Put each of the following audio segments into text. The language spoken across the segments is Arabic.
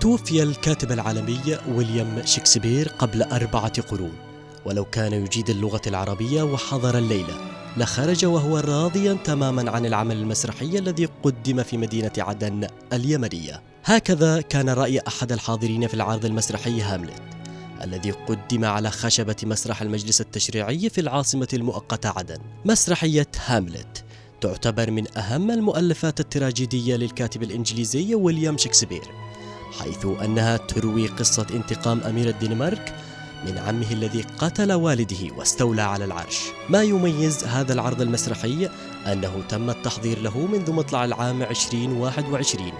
توفي الكاتب العالمي ويليام شكسبير قبل 4 قرون، ولو كان يجيد اللغة العربية وحضر الليلة لخرج وهو راضيا تماما عن العمل المسرحي الذي قدم في مدينة عدن اليمنية. هكذا كان رأي أحد الحاضرين في العرض المسرحي هاملت الذي قدم على خشبة مسرح المجلس التشريعي في العاصمة المؤقتة عدن. مسرحية هاملت تعتبر من أهم المؤلفات التراجيدية للكاتب الإنجليزي ويليام شكسبير، حيث أنها تروي قصة انتقام أمير الدنمارك من عمه الذي قتل والده واستولى على العرش. ما يميز هذا العرض المسرحي أنه تم التحضير له منذ مطلع العام 2021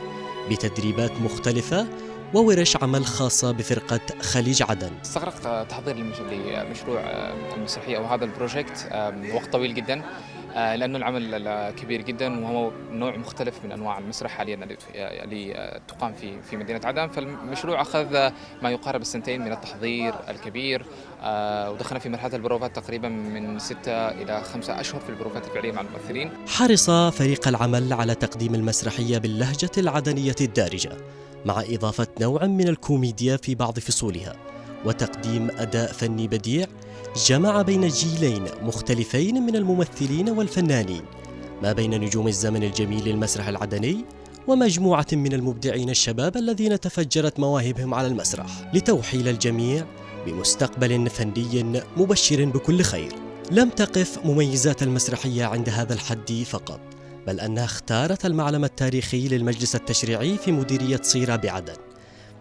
بتدريبات مختلفة وورش عمل خاصة بفرقة خليج عدن. استغرقت تحضير لمشروع المسرحية أو هذا البروجكت وقت طويل جدا، لأنه العمل كبير جدا وهو نوع مختلف من أنواع المسرح حاليا اللي تقام في مدينة عدن. فالمشروع أخذ ما يقارب 2 من التحضير الكبير، ودخلنا في مرحلة البروفات تقريبا من 6 إلى 5 أشهر في البروفات الفعلية مع الممثلين. حرص فريق العمل على تقديم المسرحية باللهجة العدنية الدارجة، مع إضافة نوع من الكوميديا في بعض فصولها، وتقديم أداء فني بديع جمع بين جيلين مختلفين من الممثلين والفنانين، ما بين نجوم الزمن الجميل للمسرح العدني ومجموعة من المبدعين الشباب الذين تفجرت مواهبهم على المسرح لتوحيل الجميع بمستقبل فني مبشر بكل خير. لم تقف مميزات المسرحية عند هذا الحد فقط، بل أنها اختارت المعلم التاريخي للمجلس التشريعي في مديرية صيرة بعدن،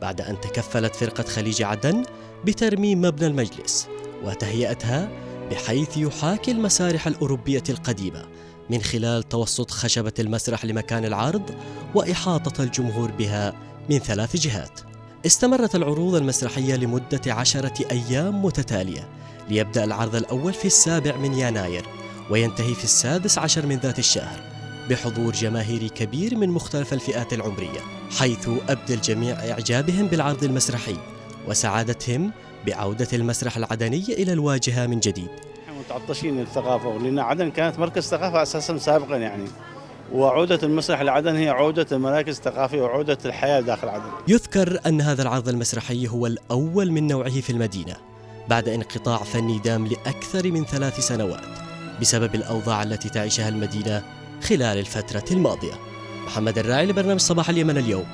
بعد أن تكفلت فرقة خليج عدن بترميم مبنى المجلس وتهيئتها بحيث يحاكي المسارح الأوروبية القديمة من خلال توسط خشبة المسرح لمكان العرض وإحاطة الجمهور بها من 3 جهات. استمرت العروض المسرحية لمدة 10 أيام متتالية، ليبدأ العرض الأول في 7 من يناير وينتهي في 16 من ذات الشهر، بحضور جماهيري كبير من مختلف الفئات العمرية، حيث أبدى الجميع إعجابهم بالعرض المسرحي وسعادتهم بعودة المسرح العدني إلى الواجهة من جديد. متعطشين الثقافة، ولأن عدن كانت مركز ثقافة أساسا سابقا يعني، وعودة المسرح لعدن هي عودة المراكز الثقافية وعودة الحياة داخل عدن. يذكر أن هذا العرض المسرحي هو الأول من نوعه في المدينة بعد انقطاع فني دام لأكثر من 3 سنوات بسبب الأوضاع التي تعيشها المدينة خلال الفترة الماضية. محمد الراعي لبرنامج صباح اليمن اليوم.